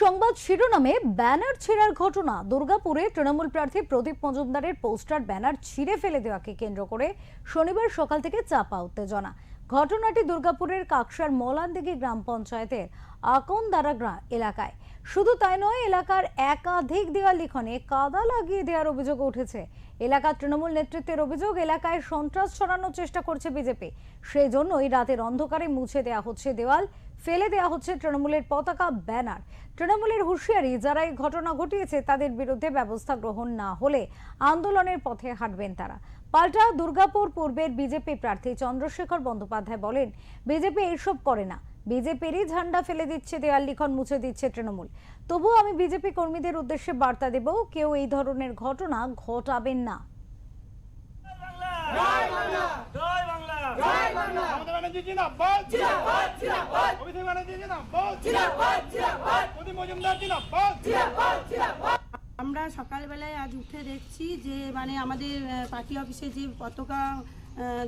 সংবাদ শিরোনামে ব্যানার ছেঁড়ার ঘটনা। দুর্গাপুরে তৃণমূল প্রার্থী প্রদীপ মজুমদারের পোস্টার ব্যানার ছিঁড়ে ফেলে দেওয়াকে কেন্দ্র করে শনিবার সকাল থেকে চাপা উত্তেজনা। ঘটনাটি দুর্গাপুরের কাকসার মলানদিঘি গ্রাম পঞ্চায়েতের আকনদারা এলাকায়। শুধু তাই নয়, এলাকার একাধিক দেওয়াল লিখনে কাদা লাগিয়ে দেওয়ার অভিযোগ উঠেছে। এলাকার তৃণমূল নেতৃত্বের অভিযোগ, এলাকায় সন্ত্রাস ছড়ানোর চেষ্টা করছে বিজেপি। সেই জন্যই রাতের অন্ধকারে মুছে দেওয়া হচ্ছে দেওয়াল, ফেলে দেওয়া হচ্ছে তৃণমূলের পতাকা, ব্যানার। তৃণমূলের হুঁশিয়ারি, যারা এই ঘটনা ঘটিয়েছে তাদের বিরুদ্ধে ব্যবস্থা গ্রহণ না হলে আন্দোলনের পথে হাঁটবেন তারা। পাল্টা দুর্গাপুর পূর্বের বিজেপি প্রার্থী চন্দ্রশেখর বন্দ্যোপাধ্যায় বলেন, বিজেপি এইসব করে না, বিজেপিরই ঝান্ডা ফেলে দিচ্ছে, দেওয়াল লিখন মুছে দিচ্ছে তৃণমূল। তবুও আমি বিজেপি কর্মীদের উদ্দেশ্যে বার্তা দেব, কেউ এই ধরনের ঘটনা ঘটাবেন না। আমরা সকালবেলায় আজ উঠে দেখছি যে আমাদের পার্টি অফিসে যে পতাকা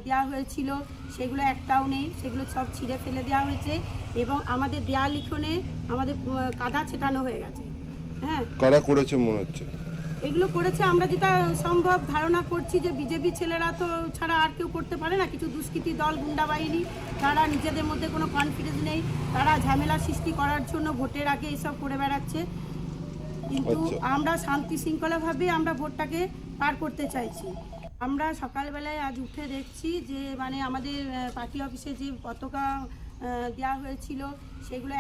দেওয়া হয়েছিল সেগুলো একটাও নেই, সেগুলো সব ছিঁড়ে ফেলে দেওয়া হয়েছে এবং আমাদের দেওয়াল লিখনে আমাদের কাদা ছেটানো হয়ে গেছে। হ্যাঁ, কারা করেছে মনে হচ্ছে? এগুলো করেছে আমরা যেটা সম্ভব ধারণা করছি যে বিজেপি ছেলেরা তো ছাড়া আর কেউ করতে পারে না। কিছু দুষ্কৃতী দল, গুন্ডা বাহিনী, তারা নিজেদের মধ্যে কোনো কনফিডেন্স নেই, তারা ঝামেলা সৃষ্টি করার জন্য ভোটের আগে এইসব করে বেড়াচ্ছে। কিন্তু আমরা শান্তি শৃঙ্খলাভাবে আমরা ভোটটাকে পার করতে চাইছি। আমরা সকালবেলায় আজ উঠে দেখছি যে আমাদের পার্টি অফিসে যে পতাকা দেওয়া হয়েছিল সেগুলো